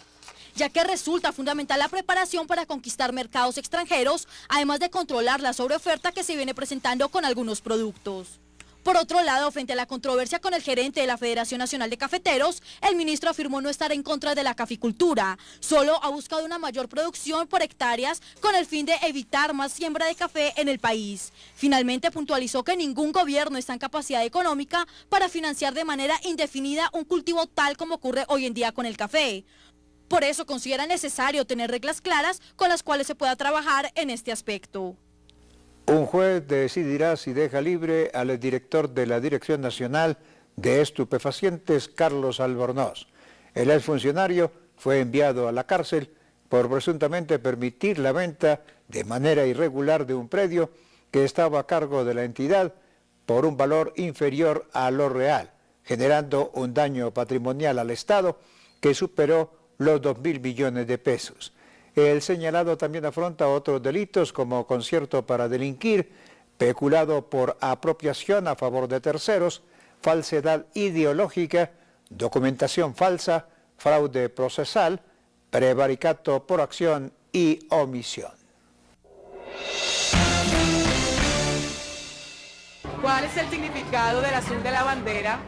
ya que resulta fundamental la preparación para conquistar mercados extranjeros, además de controlar la sobreoferta que se viene presentando con algunos productos. Por otro lado, frente a la controversia con el gerente de la Federación Nacional de Cafeteros, el ministro afirmó no estar en contra de la caficultura, solo ha buscado una mayor producción por hectáreas con el fin de evitar más siembra de café en el país. Finalmente puntualizó que ningún gobierno está en capacidad económica para financiar de manera indefinida un cultivo tal como ocurre hoy en día con el café. Por eso considera necesario tener reglas claras con las cuales se pueda trabajar en este aspecto. Un juez decidirá si deja libre al director de la Dirección Nacional de Estupefacientes, Carlos Albornoz. El exfuncionario fue enviado a la cárcel por presuntamente permitir la venta de manera irregular de un predio que estaba a cargo de la entidad por un valor inferior a lo real, generando un daño patrimonial al Estado que superó los 2.000 millones de pesos. El señalado también afronta otros delitos como concierto para delinquir, peculado por apropiación a favor de terceros, falsedad ideológica, documentación falsa, fraude procesal, prevaricato por acción y omisión. ¿Cuál es el significado del azul de la bandera?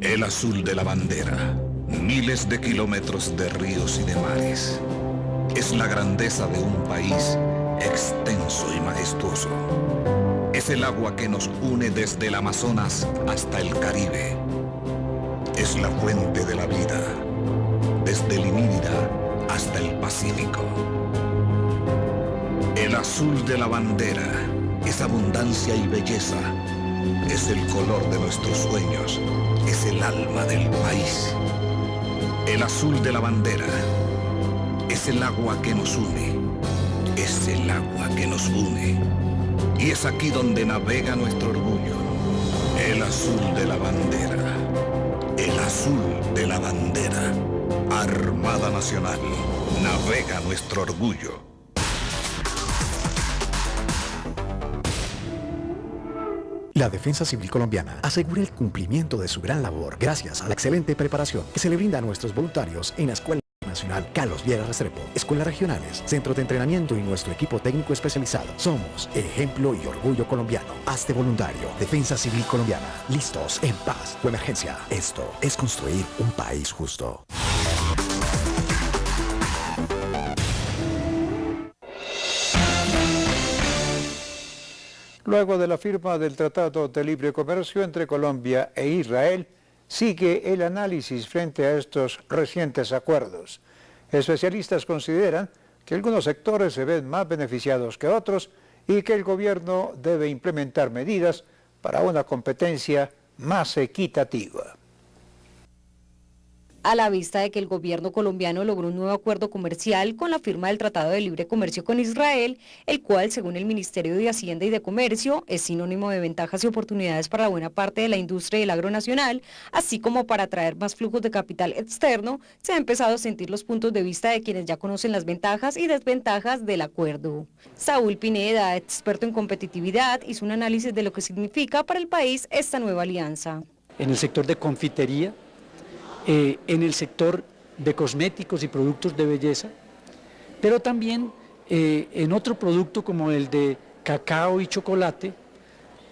El azul de la bandera, miles de kilómetros de ríos y de mares. Es la grandeza de un país extenso y majestuoso. Es el agua que nos une desde el Amazonas hasta el Caribe. Es la fuente de la vida, desde el Inírida hasta el Pacífico. El azul de la bandera es abundancia y belleza. Es el color de nuestros sueños. Es el alma del país. El azul de la bandera es el agua que nos une, es el agua que nos une. Y es aquí donde navega nuestro orgullo, el azul de la bandera. El azul de la bandera. Armada Nacional, navega nuestro orgullo. La Defensa Civil Colombiana asegura el cumplimiento de su gran labor gracias a la excelente preparación que se le brinda a nuestros voluntarios en la Escuela Nacional Carlos Viera Restrepo, escuelas regionales, centros de entrenamiento y nuestro equipo técnico especializado. Somos ejemplo y orgullo colombiano. Hazte voluntario. Defensa Civil Colombiana. Listos en paz o emergencia. Esto es construir un país justo. Luego de la firma del Tratado de Libre Comercio entre Colombia e Israel, sigue el análisis frente a estos recientes acuerdos. Especialistas consideran que algunos sectores se ven más beneficiados que otros y que el gobierno debe implementar medidas para una competencia más equitativa. a la vista de que el gobierno colombiano logró un nuevo acuerdo comercial con la firma del Tratado de Libre Comercio con Israel, el cual, según el Ministerio de Hacienda y de Comercio, es sinónimo de ventajas y oportunidades para buena parte de la industria y el agro nacional, así como para atraer más flujos de capital externo. Se ha empezado a sentir los puntos de vista de quienes ya conocen las ventajas y desventajas del acuerdo. Saúl Pineda, experto en competitividad, hizo un análisis de lo que significa para el país esta nueva alianza. En el sector de confitería, en el sector de cosméticos y productos de belleza, pero también en otro producto como el de cacao y chocolate,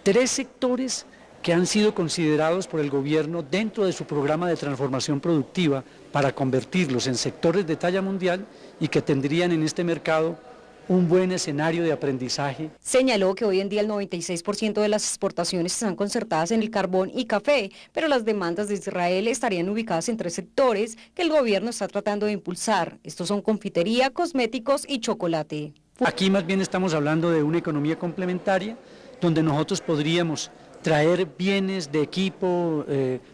3 sectores que han sido considerados por el gobierno dentro de su programa de transformación productiva para convertirlos en sectores de talla mundial y que tendrían en este mercado un buen escenario de aprendizaje. Señaló que hoy en día el 96% de las exportaciones están concertadas en el carbón y café, pero las demandas de Israel estarían ubicadas en 3 sectores que el gobierno está tratando de impulsar. Estos son confitería, cosméticos y chocolate. Aquí más bien estamos hablando de una economía complementaria, donde nosotros podríamos traer bienes de equipo,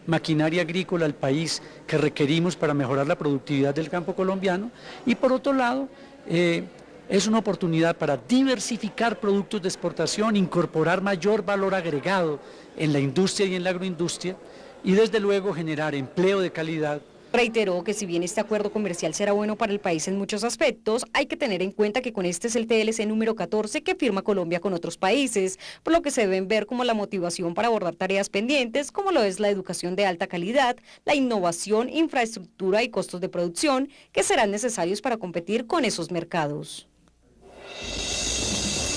maquinaria agrícola al país que requerimos para mejorar la productividad del campo colombiano, y por otro lado, es una oportunidad para diversificar productos de exportación, incorporar mayor valor agregado en la industria y en la agroindustria y desde luego generar empleo de calidad. Reiteró que si bien este acuerdo comercial será bueno para el país en muchos aspectos, hay que tener en cuenta que con este es el TLC número 14 que firma Colombia con otros países, por lo que se deben ver como la motivación para abordar tareas pendientes, como lo es la educación de alta calidad, la innovación, infraestructura y costos de producción, que serán necesarios para competir con esos mercados.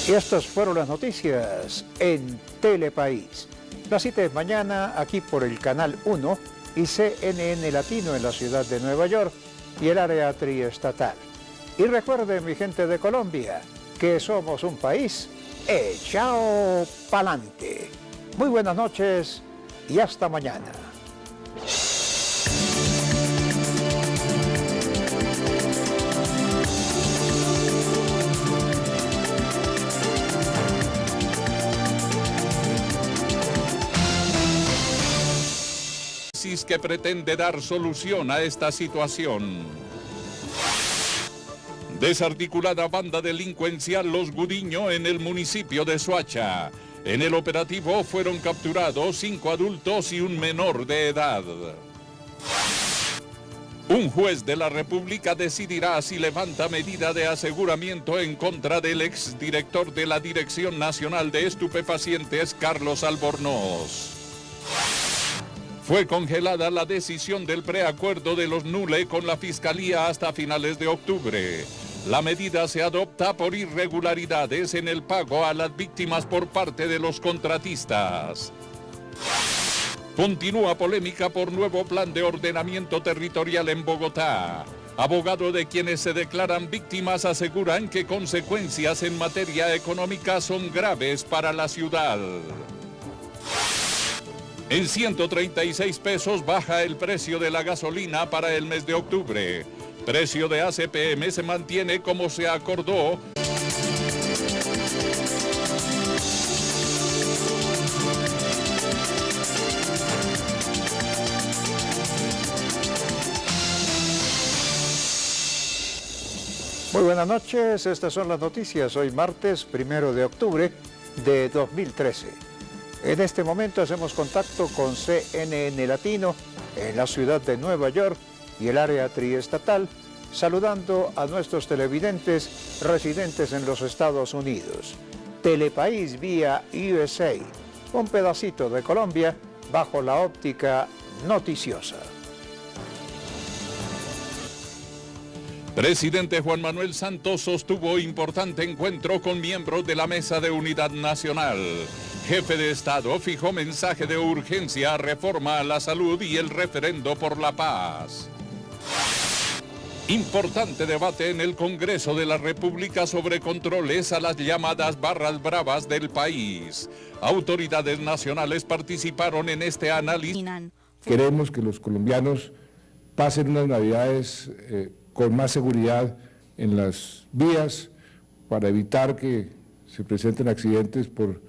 Y estas fueron las noticias en Telepaís. La cita es mañana aquí por el Canal 1 y CNN Latino en la ciudad de Nueva York y el área triestatal. Y recuerden, mi gente de Colombia, que somos un país echado pa'lante. Muy buenas noches y hasta mañana. Que pretende dar solución a esta situación. Desarticulada banda delincuencial Los Gudiño en el municipio de Soacha. En el operativo fueron capturados 5 adultos y un menor de edad. Un juez de la República decidirá si levanta medida de aseguramiento en contra del exdirector de la Dirección Nacional de Estupefacientes, Carlos Albornoz. Fue congelada la decisión del preacuerdo de los NULE con la Fiscalía hasta finales de octubre. La medida se adopta por irregularidades en el pago a las víctimas por parte de los contratistas. Continúa polémica por nuevo plan de ordenamiento territorial en Bogotá. Abogados de quienes se declaran víctimas aseguran que consecuencias en materia económica son graves para la ciudad. En 136 pesos baja el precio de la gasolina para el mes de octubre. Precio de ACPM se mantiene como se acordó. Muy buenas noches, estas son las noticias. Hoy martes 1 de octubre de 2013. En este momento hacemos contacto con CNN Latino en la ciudad de Nueva York y el área triestatal, saludando a nuestros televidentes residentes en los Estados Unidos. Telepaís vía USA, un pedacito de Colombia bajo la óptica noticiosa. Presidente Juan Manuel Santos sostuvo importante encuentro con miembros de la Mesa de Unidad Nacional. Jefe de Estado fijó mensaje de urgencia a reforma a la salud y el referendo por la paz. Importante debate en el Congreso de la República sobre controles a las llamadas barras bravas del país. Autoridades nacionales participaron en este análisis. Queremos que los colombianos pasen unas navidades con más seguridad en las vías para evitar que se presenten accidentes por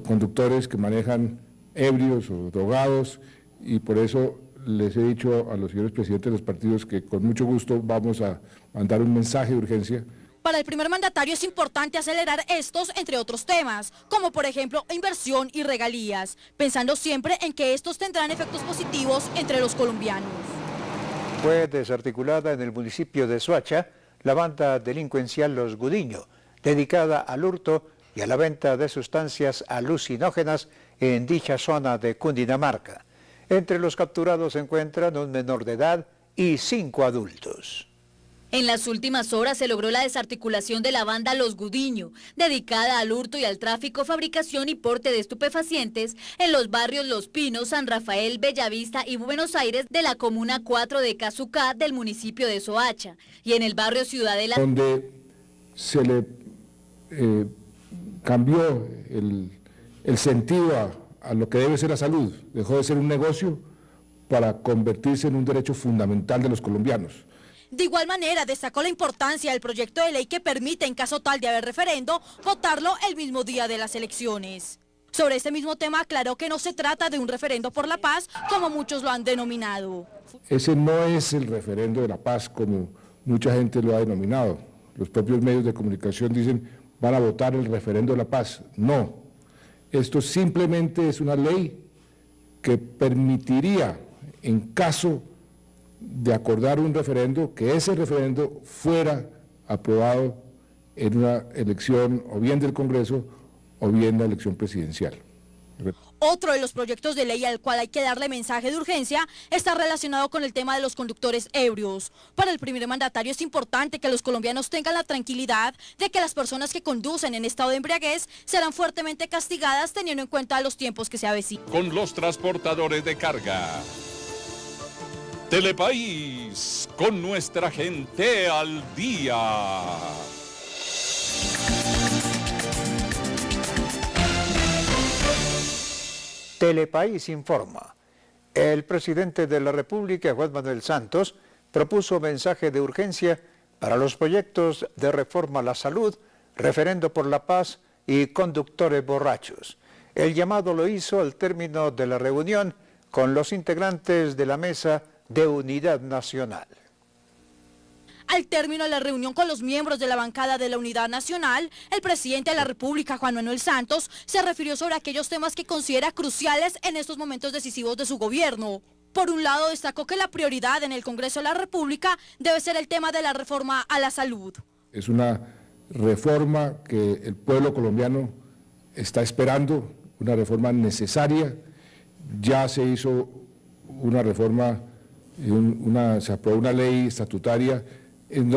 conductores que manejan ebrios o drogados, y por eso les he dicho a los señores presidentes de los partidos que con mucho gusto vamos a mandar un mensaje de urgencia. Para el primer mandatario es importante acelerar estos, entre otros temas, como por ejemplo inversión y regalías, pensando siempre en que estos tendrán efectos positivos entre los colombianos. Fue desarticulada en el municipio de Soacha la banda delincuencial Los Gudiño, dedicada al hurto y a la venta de sustancias alucinógenas en dicha zona de Cundinamarca. Entre los capturados se encuentran un menor de edad y 5 adultos. En las últimas horas se logró la desarticulación de la banda Los Gudiño, dedicada al hurto y al tráfico, fabricación y porte de estupefacientes en los barrios Los Pinos, San Rafael, Bellavista y Buenos Aires de la Comuna 4 de Casucá del municipio de Soacha y en el barrio Ciudadela, donde se le cambió el sentido a lo que debe ser la salud. Dejó de ser un negocio para convertirse en un derecho fundamental de los colombianos. De igual manera, destacó la importancia del proyecto de ley que permite, en caso tal de haber referendo, votarlo el mismo día de las elecciones. Sobre este mismo tema aclaró que no se trata de un referendo por la paz, como muchos lo han denominado. Ese no es el referendo de la paz, como mucha gente lo ha denominado. Los propios medios de comunicación dicen, van a votar el referendo de la paz. No, esto simplemente es una ley que permitiría, en caso de acordar un referendo, que ese referendo fuera aprobado en una elección o bien del Congreso o bien la elección presidencial. Otro de los proyectos de ley al cual hay que darle mensaje de urgencia está relacionado con el tema de los conductores ebrios. Para el primer mandatario es importante que los colombianos tengan la tranquilidad de que las personas que conducen en estado de embriaguez serán fuertemente castigadas teniendo en cuenta los tiempos que se avecinan. Con los transportadores de carga. Telepaís, con nuestra gente al día. Telepaís informa. El presidente de la República, Juan Manuel Santos, propuso mensaje de urgencia para los proyectos de reforma a la salud, referendo por la paz y conductores borrachos. El llamado lo hizo al término de la reunión con los integrantes de la Mesa de Unidad Nacional. Al término de la reunión con los miembros de la bancada de la Unidad Nacional, el presidente de la República, Juan Manuel Santos, se refirió sobre aquellos temas que considera cruciales en estos momentos decisivos de su gobierno. Por un lado, destacó que la prioridad en el Congreso de la República debe ser el tema de la reforma a la salud. Es una reforma que el pueblo colombiano está esperando, una reforma necesaria. Ya se hizo una reforma, se aprobó una ley estatutaria en